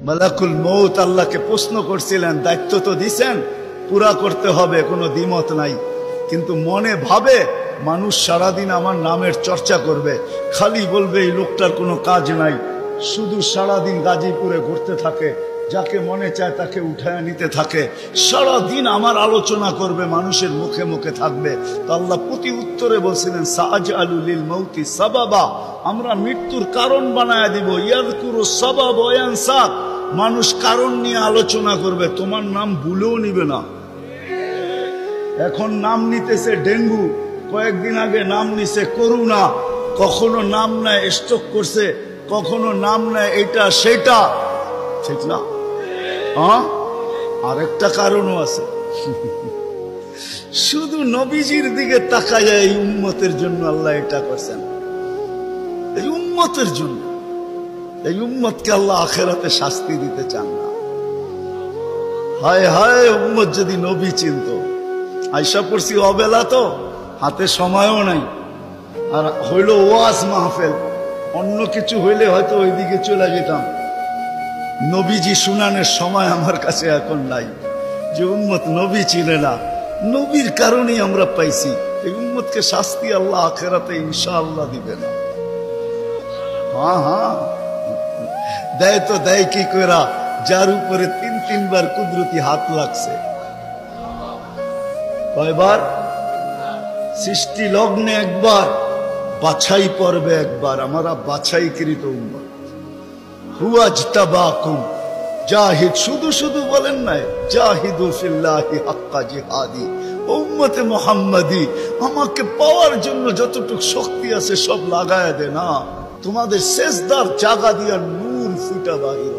মালাকুল মউত আল্লাহকে প্রশ্ন করছিলেন, দায়িত্ব তো দিছেন, পুরা করতে হবে, কোনো দ্বিমত নাই। কিন্তু মনে ভাবে মানুষ সারাদিন আমার নামের চর্চা করবে, খালি বলবে এই লোকটার কোনো কাজ নাই, শুধু সারাদিন গাজীপুরে ঘুরতে থাকে, যাকে মনে চায় তাকে উঠায় নিতে থাকে, সারাদিন আমার আলোচনা করবে, মানুষের মুখে মুখে থাকবে। তো আল্লাহ প্রতি উত্তরে বলছিলেন, সাআজআলু লিল মাউতি সাবাবা, আমরা মৃত্যুর কারণ বানায় দিব। ইয়াযকুরু সাবাব ওয়া ইয়ানসা, মানুষ কারণ নিয়ে আলোচনা করবে, তোমার নাম ভুলেও নিবে না। এখন নাম নিতেছে ডেঙ্গু, কয়েকদিন আগে নাম নিছে করোনা, কখনো নাম নেয় স্ট্রোক করছে, কখনো নাম নেয় এটা সেটা, ঠিক না? হ্যাঁ, আরেকটা কারণও আছে। শুধু নবীজির দিকে তাকায়, এই উম্মতের জন্য আল্লাহ এটা করছেন, এই উম্মতের জন্য। এই উম্মতকে আল্লাহ আখিরাতে শাস্তি দিতে চান না। হায় হায়, উম্মত যদি নবী চিনত। আয়সা পড়ছি অবেলা, তো হাতে সময়ও নাই, আর হইল ওয়াজ মাহফিল, অন্য কিছু হইলে হয়তো ওইদিকে চলে যেতাম। নবীজি শুনানের সময় আমার কাছে এখন নাই। যে উম্মত নবী চিনে না, নবীর কারণেই আমরা পাইছি। এই উম্মতকে শাস্তি আল্লাহ আখিরাতে ইনশাআল্লাহ দিবে না। হ্যাঁ হ্যাঁ, দেয় তো দেয় কি কইরা, যার উপরে ৩ বার কুদরতি হাত লাগছে। কয়বার? সৃষ্টি লগ্নে একবার, বাছাই পর্বে একবার। আমরা বাছাইকৃত উম্মত। হুয়াজতাবাকুম জাহিদ, শুধু শুধু বলেন নাই, জাহিদু ফিল্লাহি হাক্কা জিহাদি। উম্মতে মুহাম্মাদি, আমাকে পাওয়ার জন্য যতটুকু শক্তি আছে সব লাগায় দে না। তোমাদের সেজদার জায়গা দিয়া নূর ফুটা বাহির